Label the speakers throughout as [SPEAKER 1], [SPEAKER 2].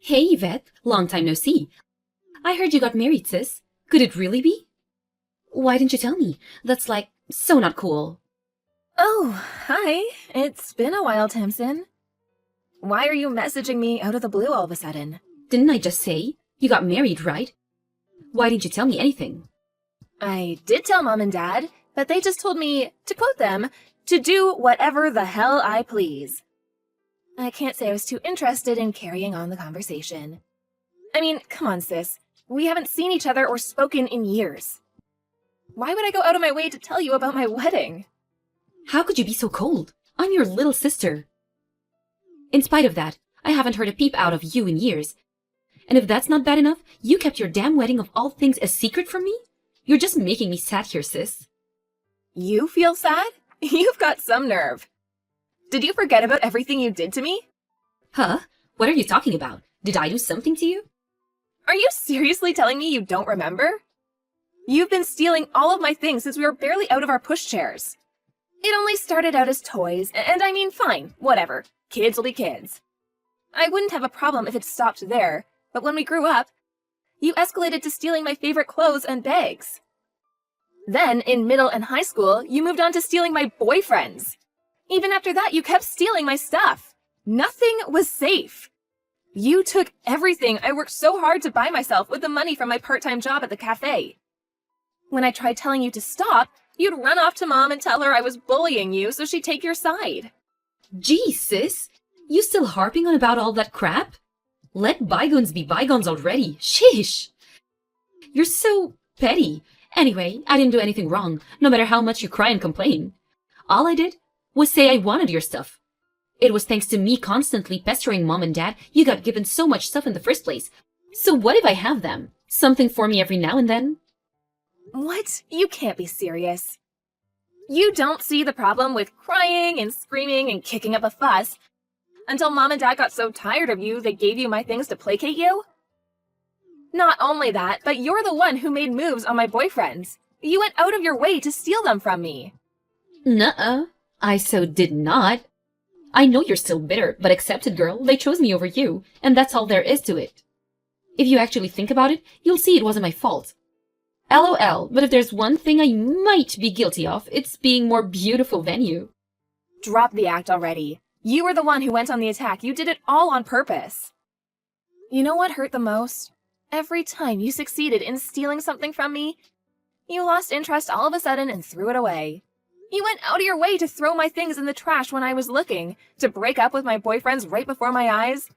[SPEAKER 1] Hey Yvette, long time no see. I heard you got married, sis. Could it really be? Why didn't you tell me? That's like so not cool.
[SPEAKER 2] Oh, hi. It's been a while, Tamsin. Why are you messaging me out of the blue all of a sudden?
[SPEAKER 1] Didn't I just say you got married, right? Why didn't you tell me anything?
[SPEAKER 2] I did tell Mom and Dad, but they just told me, to quote them, to do whatever the hell I please. I can't say I was too interested in carrying on the conversation. I mean, come on, sis. We haven't seen each other or spoken in years. Why would I go out of my way to tell you about my wedding?
[SPEAKER 1] How could you be so cold? I'm your little sister. In spite of that, I haven't heard a peep out of you in years. And if that's not bad enough, you kept your damn wedding of all things a secret from me? You're just making me sad here, sis.
[SPEAKER 2] You feel sad? You've got some nerve. Did you forget about everything you did to me?
[SPEAKER 1] Huh? What are you talking about? Did I do something to you?
[SPEAKER 2] Are you seriously telling me you don't remember? You've been stealing all of my things since we were barely out of our pushchairs. It only started out as toys, and I mean, fine, whatever. Kids will be kids. I wouldn't have a problem if it stopped there, but when we grew up, you escalated to stealing my favorite clothes and bags. Then, in middle and high school, you moved on to stealing my boyfriends. Even after that, you kept stealing my stuff. Nothing was safe. You took everything I worked so hard to buy myself with the money from my part-time job at the cafe. When I tried telling you to stop, you'd run off to Mom and tell her I was bullying you so she'd take your side.
[SPEAKER 1] Gee, sis, you still harping on about all that crap? Let bygones be bygones already. Sheesh. You're so petty. Anyway, I didn't do anything wrong, no matter how much you cry and complain. All I did was say I wanted your stuff. It was thanks to me constantly pestering Mom and Dad you got given so much stuff in the first place. So what if I have them? Something for me every now and then?
[SPEAKER 2] What? You can't be serious. You don't see the problem with crying and screaming and kicking up a fuss until Mom and Dad got so tired of you they gave you my things to placate you? Not only that, but you're the one who made moves on my boyfriends. You went out of your way to steal them from me.
[SPEAKER 1] Nuh-uh. I so did not. I know you're still bitter, but accept it, girl. They chose me over you, and that's all there is to it. If you actually think about it, you'll see it wasn't my fault. LOL, but if there's one thing I might be guilty of, it's being more beautiful than you.
[SPEAKER 2] Drop the act already. You were the one who went on the attack. You did it all on purpose. You know what hurt the most? Every time you succeeded in stealing something from me, you lost interest all of a sudden and threw it away. You went out of your way to throw my things in the trash when I was looking, to break up with my boyfriends right before my eyes.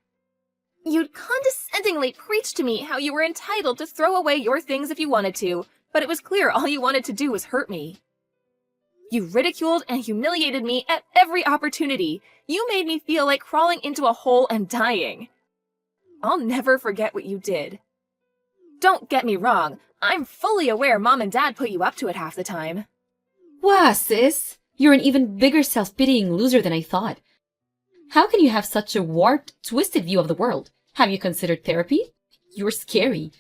[SPEAKER 2] You'd condescendingly preach to me how you were entitled to throw away your things if you wanted to, but it was clear all you wanted to do was hurt me. You ridiculed and humiliated me at every opportunity. You made me feel like crawling into a hole and dying. I'll never forget what you did. Don't get me wrong, I'm fully aware Mom and Dad put you up to it half the time.
[SPEAKER 1] Wow, sis, you're an even bigger self-pitying loser than I thought. How can you have such a warped, twisted view of the world? Have you considered therapy? You're scary.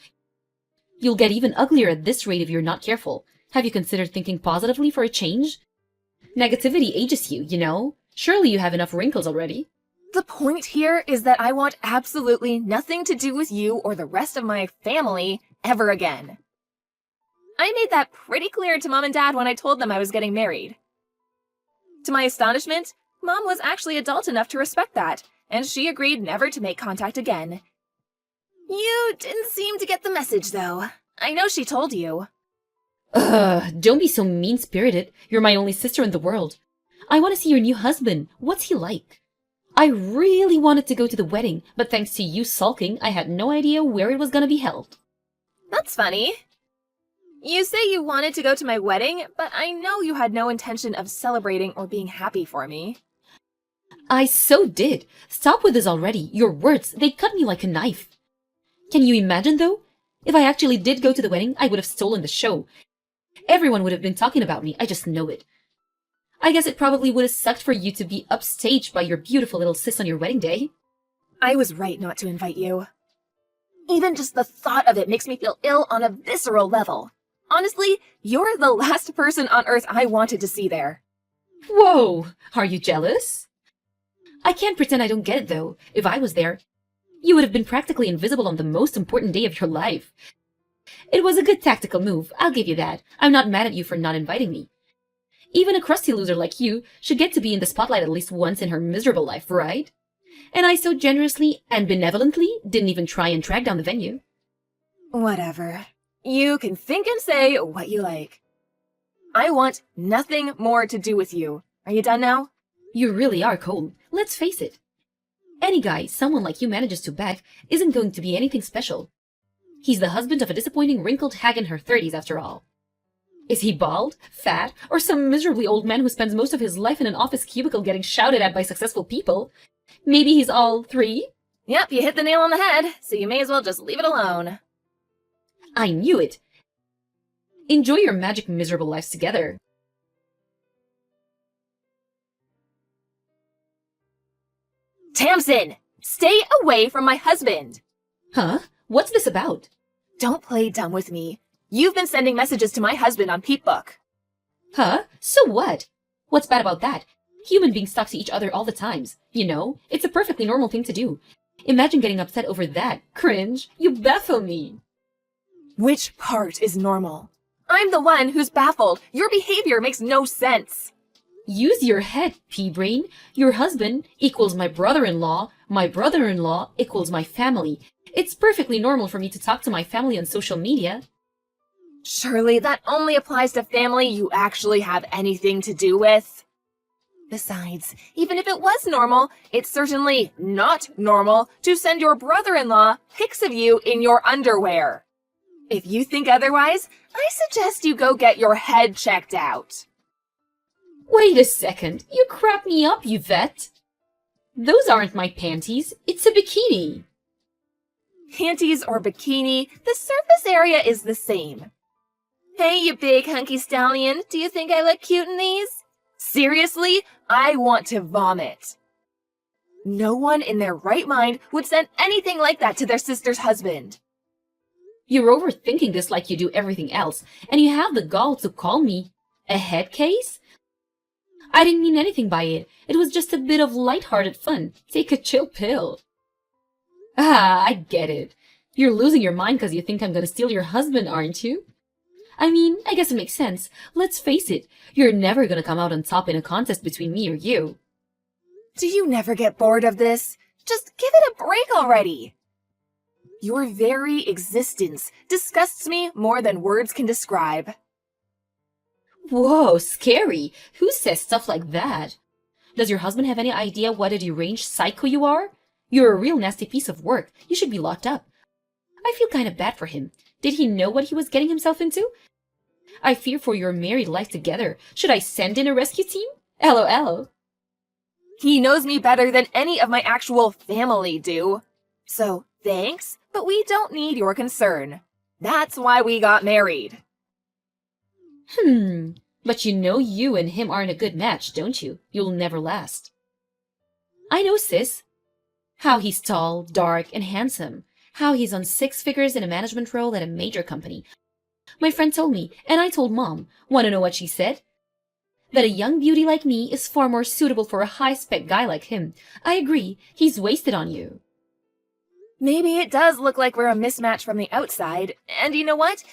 [SPEAKER 1] You'll get even uglier at this rate if you're not careful. Have you considered thinking positively for a change? Negativity ages you, you know? Surely you have enough wrinkles already.
[SPEAKER 2] The point here is that I want absolutely nothing to do with you or the rest of my family ever again. I made that pretty clear to Mom and Dad when I told them I was getting married. To my astonishment, Mom was actually adult enough to respect that, and she agreed never to make contact again. You didn't seem to get the message, though. I know she told you.
[SPEAKER 1] Ugh, don't be so mean-spirited. You're my only sister in the world. I want to see your new husband. What's he like? I really wanted to go to the wedding, but thanks to you sulking, I had no idea where it was gonna be held.
[SPEAKER 2] That's funny. You say you wanted to go to my wedding, but I know you had no intention of celebrating or being happy for me.
[SPEAKER 1] I so did. Stop with this already. Your words, they cut me like a knife. Can you imagine, though? If I actually did go to the wedding, I would have stolen the show. Everyone would have been talking about me. I just know it. I guess it probably would have sucked for you to be upstaged by your beautiful little sis on your wedding day.
[SPEAKER 2] I was right not to invite you. Even just the thought of it makes me feel ill on a visceral level. Honestly, you're the last person on Earth I wanted to see there.
[SPEAKER 1] Whoa! Are you jealous? I can't pretend I don't get it, though. If I was there, You would have been practically invisible on the most important day of your life. It was a good tactical move, I'll give you that. I'm not mad at you for not inviting me. Even a crusty loser like you should get to be in the spotlight at least once in her miserable life, right? And I so generously and benevolently didn't even try and track down the venue.
[SPEAKER 2] Whatever. You can think and say what you like. I want nothing more to do with you. Are you done now?
[SPEAKER 1] You really are cold. Let's face it. Any guy someone like you manages to bag isn't going to be anything special. He's the husband of a disappointing wrinkled hag in her 30s after all. Is he bald, fat, or some miserably old man who spends most of his life in an office cubicle getting shouted at by successful people? Maybe he's all three?
[SPEAKER 2] Yep, you hit the nail on the head, so you may as well just leave it alone.
[SPEAKER 1] I knew it. Enjoy your magic miserable lives together.
[SPEAKER 2] Tamsin! Stay away from my husband!
[SPEAKER 1] Huh? What's this about?
[SPEAKER 2] Don't play dumb with me. You've been sending messages to my husband on Peepbook.
[SPEAKER 1] Huh? So what? What's bad about that? Human beings talk to each other all the times. You know, it's a perfectly normal thing to do. Imagine getting upset over that. Cringe. You baffle me.
[SPEAKER 2] Which part is normal? I'm the one who's baffled. Your behavior makes no sense.
[SPEAKER 1] Use your head, pea-brain. Your husband equals my brother-in-law equals my family. It's perfectly normal for me to talk to my family on social media.
[SPEAKER 2] Surely that only applies to family you actually have anything to do with. Besides, even if it was normal, it's certainly not normal to send your brother-in-law pics of you in your underwear. If you think otherwise, I suggest you go get your head checked out.
[SPEAKER 1] Wait a second. You crap me up, you vet. Those aren't my panties. It's a bikini.
[SPEAKER 2] Panties or bikini, the surface area is the same. Hey, you big hunky stallion, do you think I look cute in these? Seriously, I want to vomit. No one in their right mind would send anything like that to their sister's husband.
[SPEAKER 1] You're overthinking this like you do everything else, and you have the gall to call me a head case? I didn't mean anything by it. It was just a bit of lighthearted fun. Take a chill pill. Ah, I get it. You're losing your mind because you think I'm gonna steal your husband, aren't you? I mean, I guess it makes sense. Let's face it, you're never gonna come out on top in a contest between me or you.
[SPEAKER 2] Do you never get bored of this? Just give it a break already. Your very existence disgusts me more than words can describe.
[SPEAKER 1] Whoa, scary. Who says stuff like that? Does your husband have any idea what a deranged psycho you are? You're a real nasty piece of work. You should be locked up. I feel kind of bad for him. Did he know what he was getting himself into? I fear for your married life together. Should I send in a rescue team? LOL.
[SPEAKER 2] He knows me better than any of my actual family do. So, thanks, but we don't need your concern. That's why we got married.
[SPEAKER 1] But you know you and him aren't a good match, don't you? You'll never last. I know, sis. How he's tall, dark, and handsome. How he's on 6 figures in a management role at a major company. My friend told me, and I told Mom. Want to know what she said? That a young beauty like me is far more suitable for a high-spec guy like him. I agree. He's wasted on you.
[SPEAKER 2] Maybe it does look like we're a mismatch from the outside. And you know what?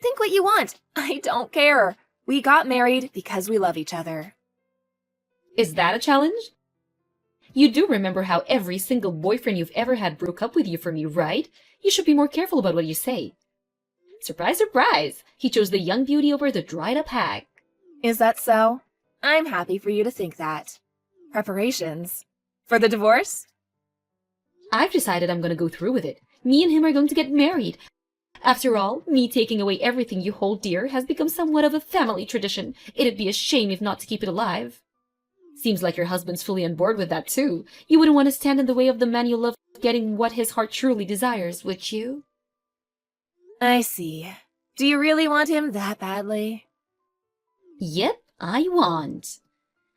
[SPEAKER 2] Think what you want. I don't care. We got married because we love each other.
[SPEAKER 1] Is that a challenge? You do remember how every single boyfriend you've ever had broke up with you for me, right? You should be more careful about what you say. Surprise, surprise! He chose the young beauty over the dried-up hag.
[SPEAKER 2] Is that so? I'm happy for you to think that. Preparations? For the divorce?
[SPEAKER 1] I've decided I'm going to go through with it. Me and him are going to get married. After all, me taking away everything you hold dear has become somewhat of a family tradition. It'd be a shame if not to keep it alive. Seems like your husband's fully on board with that, too. You wouldn't want to stand in the way of the man you love getting what his heart truly desires, would you?
[SPEAKER 2] I see. Do you really want him that badly?
[SPEAKER 1] Yep, I want.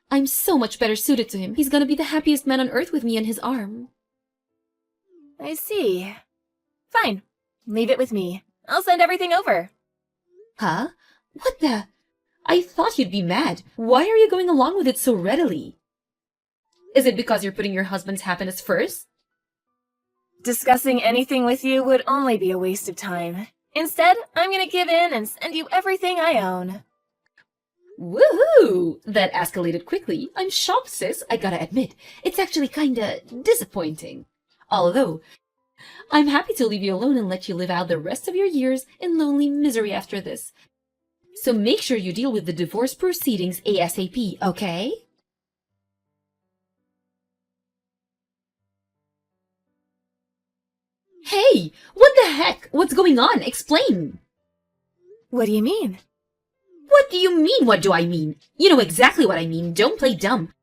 [SPEAKER 1] I'm so much better suited to him. He's gonna be the happiest man on earth with me on his arm.
[SPEAKER 2] I see. Fine. Leave it with me. I'll send everything over.
[SPEAKER 1] Huh? What the? I thought you'd be mad. Why are you going along with it so readily? Is it because you're putting your husband's happiness first?
[SPEAKER 2] Discussing anything with you would only be a waste of time. Instead, I'm gonna give in and send you everything I own.
[SPEAKER 1] Woohoo! That escalated quickly. I'm shocked, sis, I gotta admit. It's actually kinda disappointing. Although, I'm happy to leave you alone and let you live out the rest of your years in lonely misery after this. So make sure you deal with the divorce proceedings ASAP, okay? Hey! What the heck? What's going on? Explain!
[SPEAKER 2] What do you mean?
[SPEAKER 1] What do you mean, what do I mean? You know exactly what I mean, don't play dumb.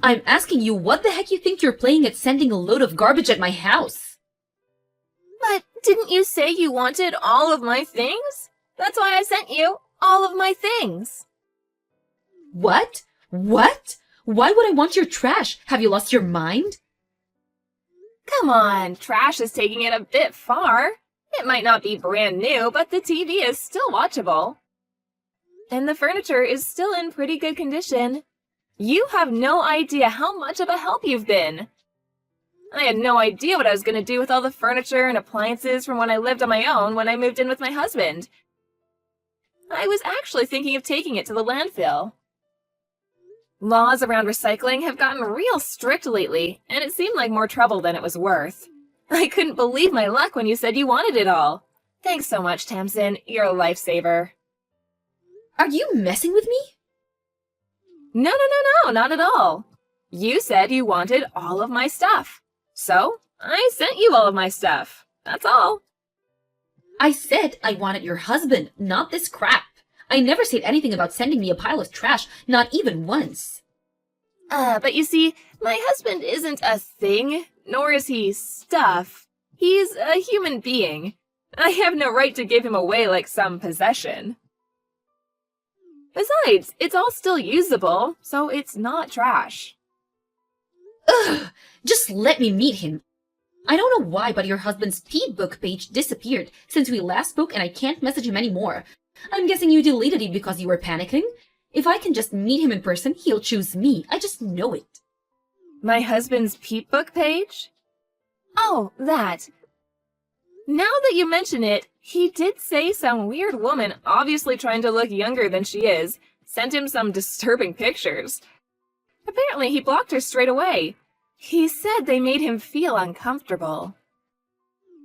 [SPEAKER 1] I'm asking you what the heck you think you're playing at sending a load of garbage at my house?
[SPEAKER 2] But didn't you say you wanted all of my things? That's why I sent you all of my things.
[SPEAKER 1] What? What? Why would I want your trash? Have you lost your mind?
[SPEAKER 2] Come on, trash is taking it a bit far. It might not be brand new, but the TV is still watchable. And the furniture is still in pretty good condition. You have no idea how much of a help you've been. I had no idea what I was going to do with all the furniture and appliances from when I lived on my own when I moved in with my husband. I was actually thinking of taking it to the landfill. Laws around recycling have gotten real strict lately, and it seemed like more trouble than it was worth. I couldn't believe my luck when you said you wanted it all. Thanks so much, Tamsin. You're a lifesaver.
[SPEAKER 1] Are you messing with me?
[SPEAKER 2] No, not at all. You said you wanted all of my stuff. So, I sent you all of my stuff. That's all.
[SPEAKER 1] I said I wanted your husband, not this crap. I never said anything about sending me a pile of trash, not even once.
[SPEAKER 2] But you see, my husband isn't a thing, nor is he stuff. He's a human being. I have no right to give him away like some possession. Besides, it's all still usable, so it's not trash.
[SPEAKER 1] Ugh! Just let me meet him. I don't know why, but your husband's P-book page disappeared since we last spoke and I can't message him anymore. I'm guessing you deleted it because you were panicking? If I can just meet him in person, he'll choose me. I just know it.
[SPEAKER 2] My husband's P-book page? Oh, that. Now that you mention it, he did say some weird woman, obviously trying to look younger than she is, sent him some disturbing pictures. Apparently he blocked her straight away. He said they made him feel uncomfortable.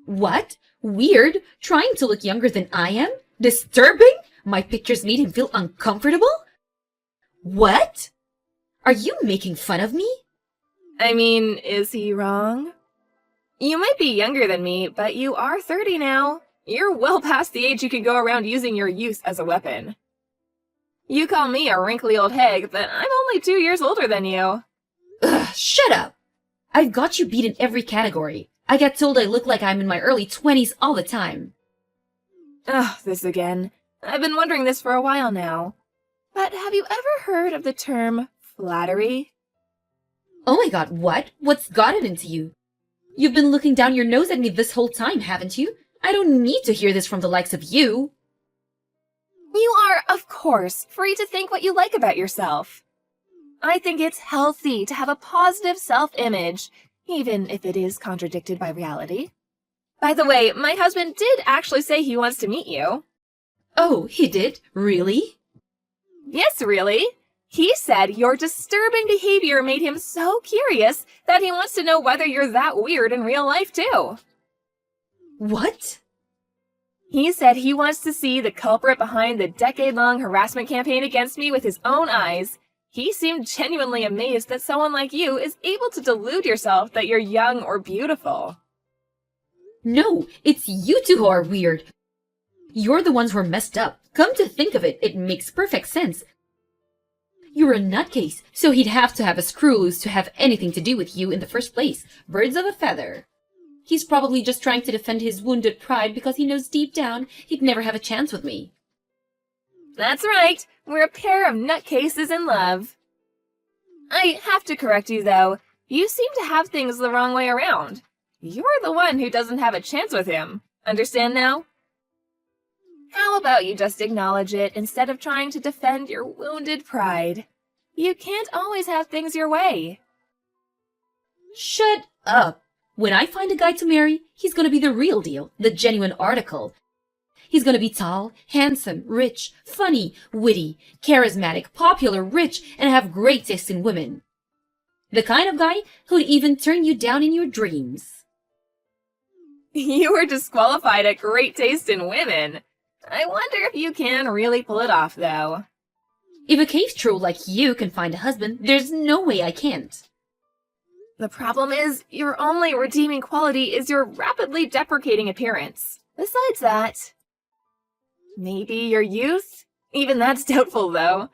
[SPEAKER 1] What? Weird? Trying to look younger than I am? Disturbing? My pictures made him feel uncomfortable? What? Are you making fun of me?
[SPEAKER 2] I mean, is he wrong? You might be younger than me, but you are 30 now. You're well past the age you can go around using your youth as a weapon. You call me a wrinkly old hag, but I'm only 2 years older than you.
[SPEAKER 1] Ugh, shut up! I've got you beat in every category. I get told I look like I'm in my early 20s all the time.
[SPEAKER 2] Ugh, this again. I've been wondering this for a while now. But have you ever heard of the term flattery?
[SPEAKER 1] Oh my god, what? What's got it into you? You've been looking down your nose at me this whole time, haven't you? I don't need to hear this from the likes of you.
[SPEAKER 2] You are, of course, free to think what you like about yourself. I think it's healthy to have a positive self-image, even if it is contradicted by reality. By the way, my husband did actually say he wants to meet you.
[SPEAKER 1] Oh, he did? Really?
[SPEAKER 2] Yes, really. He said your disturbing behavior made him so curious that he wants to know whether you're that weird in real life, too.
[SPEAKER 1] What?
[SPEAKER 2] He said he wants to see the culprit behind the decade-long harassment campaign against me with his own eyes. He seemed genuinely amazed that someone like you is able to delude yourself that you're young or beautiful.
[SPEAKER 1] No, it's you two who are weird. You're the ones who are messed up. Come to think of it, it makes perfect sense. You're a nutcase, so he'd have to have a screw loose to have anything to do with you in the first place. Birds of a feather. He's probably just trying to defend his wounded pride because he knows deep down he'd never have a chance with me.
[SPEAKER 2] That's right. We're a pair of nutcases in love. I have to correct you, though. You seem to have things the wrong way around. You're the one who doesn't have a chance with him. Understand now? How about you just acknowledge it instead of trying to defend your wounded pride? You can't always have things your way.
[SPEAKER 1] Shut up. When I find a guy to marry, he's gonna be the real deal, the genuine article. He's gonna be tall, handsome, rich, funny, witty, charismatic, popular, rich, and have great taste in women. The kind of guy who'd even turn you down in your dreams.
[SPEAKER 2] You were disqualified at great taste in women. I wonder if you can really pull it off, though.
[SPEAKER 1] If a cave troll like you can find a husband, there's no way I can't.
[SPEAKER 2] The problem is, your only redeeming quality is your rapidly deprecating appearance. Besides that, maybe your youth? Even that's doubtful, though.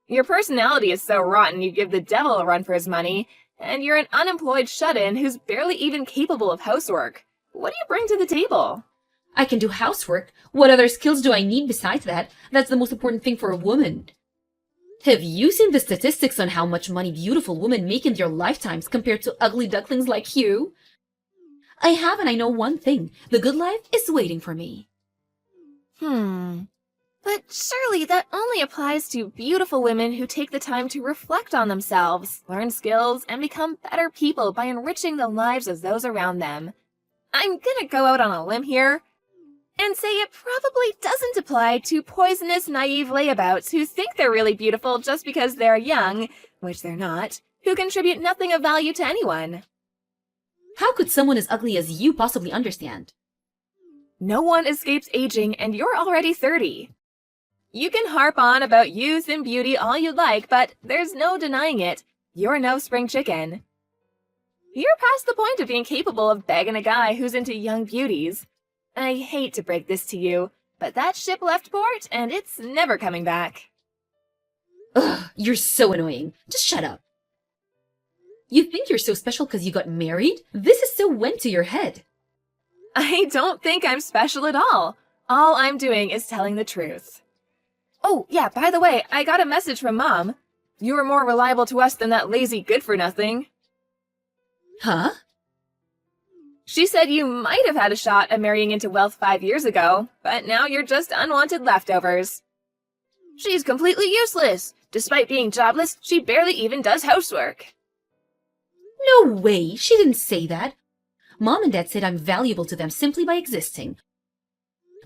[SPEAKER 2] Your personality is so rotten you'd give the devil a run for his money, and you're an unemployed shut-in who's barely even capable of housework. What do you bring to the table?
[SPEAKER 1] I can do housework. What other skills do I need besides that? That's the most important thing for a woman. Have you seen the statistics on how much money beautiful women make in their lifetimes compared to ugly ducklings like you? I have, and I know one thing. The good life is waiting for me.
[SPEAKER 2] But surely that only applies to beautiful women who take the time to reflect on themselves, learn skills, and become better people by enriching the lives of those around them. I'm gonna go out on a limb here and say it probably doesn't apply to poisonous, naive layabouts who think they're really beautiful just because they're young, which they're not, who contribute nothing of value to anyone.
[SPEAKER 1] How could someone as ugly as you possibly understand?
[SPEAKER 2] No one escapes aging, and you're already 30. You can harp on about youth and beauty all you'd like, but there's no denying it. You're no spring chicken. You're past the point of being capable of begging a guy who's into young beauties. I hate to break this to you, but that ship left port, and it's never coming back.
[SPEAKER 1] Ugh, you're so annoying. Just shut up. You think you're so special because you got married? This is so went to your head.
[SPEAKER 2] I don't think I'm special at all. All I'm doing is telling the truth. Oh, yeah, by the way, I got a message from Mom. You were more reliable to us than that lazy good-for-nothing.
[SPEAKER 1] Huh?
[SPEAKER 2] She said you might have had a shot at marrying into wealth 5 years ago, but now you're just unwanted leftovers. She's completely useless. Despite being jobless, she barely even does housework.
[SPEAKER 1] No way, she didn't say that. Mom and Dad said I'm valuable to them simply by existing.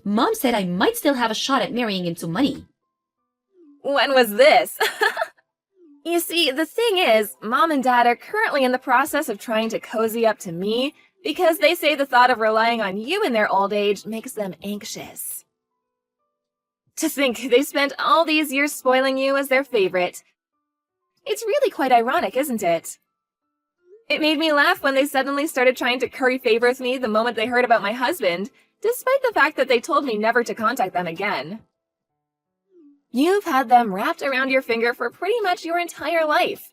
[SPEAKER 1] Mom said I might still have a shot at marrying into money.
[SPEAKER 2] When was this? You see, the thing is, Mom and Dad are currently in the process of trying to cozy up to me because they say the thought of relying on you in their old age makes them anxious. To think they spent all these years spoiling you as their favorite. It's really quite ironic, isn't it? It made me laugh when they suddenly started trying to curry favor with me the moment they heard about my husband, despite the fact that they told me never to contact them again. You've had them wrapped around your finger for pretty much your entire life.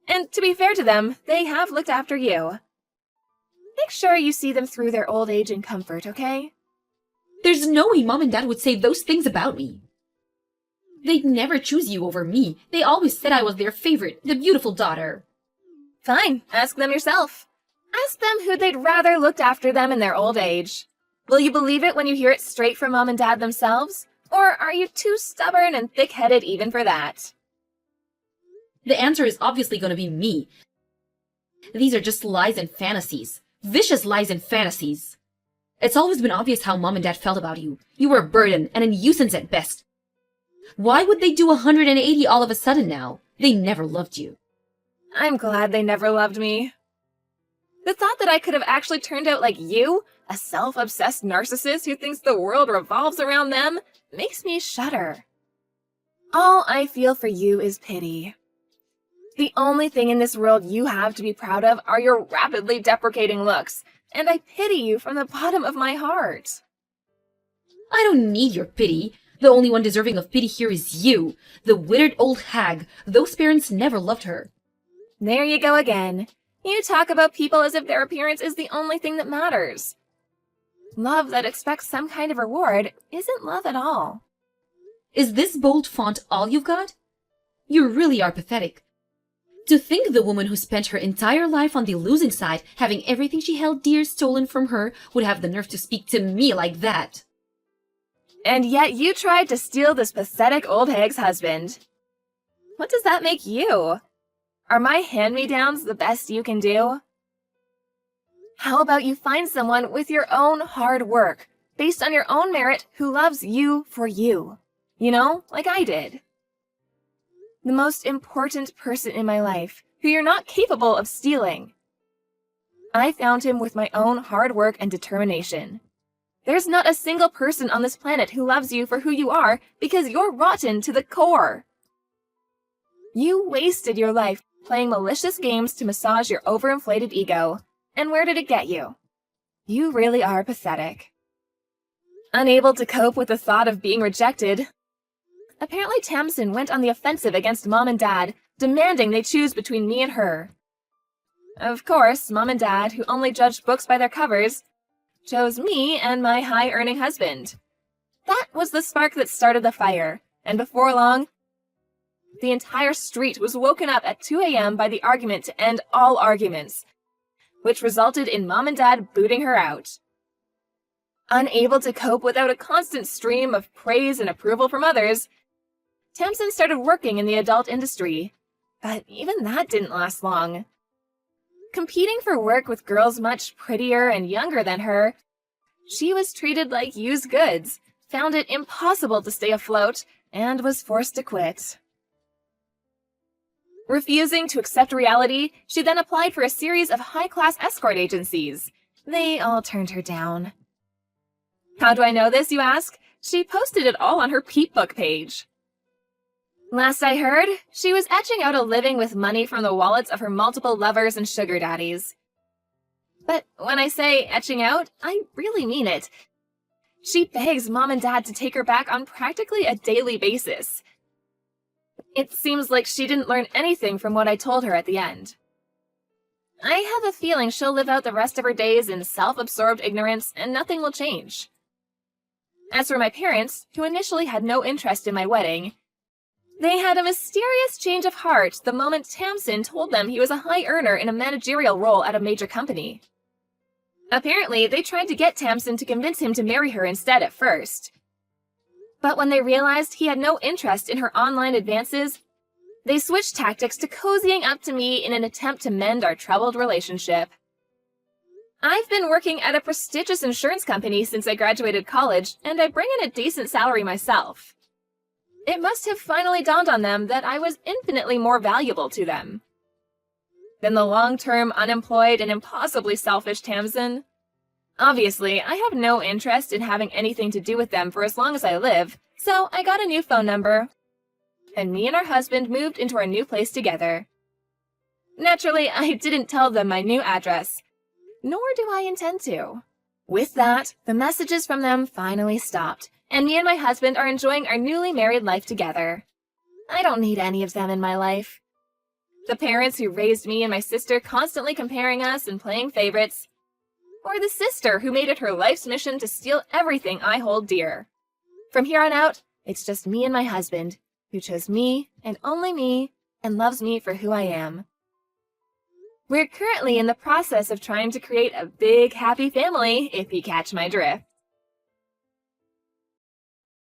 [SPEAKER 2] And to be fair to them, they have looked after you. Make sure you see them through their old age in comfort, okay?
[SPEAKER 1] There's no way Mom and Dad would say those things about me. They'd never choose you over me. They always said I was their favorite, the beautiful daughter.
[SPEAKER 2] Fine, ask them yourself. Ask them who they'd rather looked after them in their old age. Will you believe it when you hear it straight from Mom and Dad themselves? Or are you too stubborn and thick-headed even for that?
[SPEAKER 1] The answer is obviously going to be me. These are just lies and fantasies. Vicious lies and fantasies. It's always been obvious how Mom and Dad felt about you. You were a burden and a nuisance at best. Why would they do 180 all of a sudden now? They never loved you.
[SPEAKER 2] I'm glad they never loved me. The thought that I could have actually turned out like you, a self-obsessed narcissist who thinks the world revolves around them, makes me shudder. All I feel for you is pity. The only thing in this world you have to be proud of are your rapidly deprecating looks, and I pity you from the bottom of my heart.
[SPEAKER 1] I don't need your pity. The only one deserving of pity here is you, the withered old hag. Those parents never loved her.
[SPEAKER 2] There you go again. You talk about people as if their appearance is the only thing that matters. Love that expects some kind of reward isn't love at all.
[SPEAKER 1] Is this bold font all you've got? You really are pathetic. To think the woman who spent her entire life on the losing side, having everything she held dear stolen from her, would have the nerve to speak to me like that.
[SPEAKER 2] And yet you tried to steal this pathetic old hag's husband. What does that make you? Are my hand-me-downs the best you can do? How about you find someone with your own hard work, based on your own merit, who loves you for you? You know, like I did. The most important person in my life, who you're not capable of stealing. I found him with my own hard work and determination. There's not a single person on this planet who loves you for who you are because you're rotten to the core. You wasted your life playing malicious games to massage your overinflated ego. And where did it get you? You really are pathetic. Unable to cope with the thought of being rejected, apparently Tamsin went on the offensive against Mom and Dad, demanding they choose between me and her. Of course, Mom and Dad, who only judged books by their covers, chose me and my high-earning husband. That was the spark that started the fire, and before long, the entire street was woken up at 2 a.m. by the argument to end all arguments, which resulted in Mom and Dad booting her out. Unable to cope without a constant stream of praise and approval from others, Tamsin started working in the adult industry, but even that didn't last long. Competing for work with girls much prettier and younger than her, she was treated like used goods, found it impossible to stay afloat, and was forced to quit. Refusing to accept reality, she then applied for a series of high-class escort agencies. They all turned her down. How do I know this, you ask? She posted it all on her Peep Book page. Last I heard, she was etching out a living with money from the wallets of her multiple lovers and sugar daddies. But when I say etching out, I really mean it. She begs Mom and Dad to take her back on practically a daily basis. It seems like she didn't learn anything from what I told her at the end. I have a feeling she'll live out the rest of her days in self-absorbed ignorance and nothing will change. As for my parents, who initially had no interest in my wedding, they had a mysterious change of heart the moment Tamsin told them he was a high earner in a managerial role at a major company. Apparently, they tried to get Tamsin to convince him to marry her instead at first. But when they realized he had no interest in her online advances, they switched tactics to cozying up to me in an attempt to mend our troubled relationship. I've been working at a prestigious insurance company since I graduated college, and I bring in a decent salary myself. It must have finally dawned on them that I was infinitely more valuable to them than the long-term unemployed and impossibly selfish Tamsin. Obviously, I have no interest in having anything to do with them for as long as I live, so I got a new phone number, and me and our husband moved into our new place together. Naturally, I didn't tell them my new address, nor do I intend to. With that, the messages from them finally stopped, and me and my husband are enjoying our newly married life together. I don't need any of them in my life. The parents who raised me and my sister constantly comparing us and playing favorites, or the sister who made it her life's mission to steal everything I hold dear. From here on out, it's just me and my husband, who chose me and only me and loves me for who I am. We're currently in the process of trying to create a big, happy family, if you catch my drift.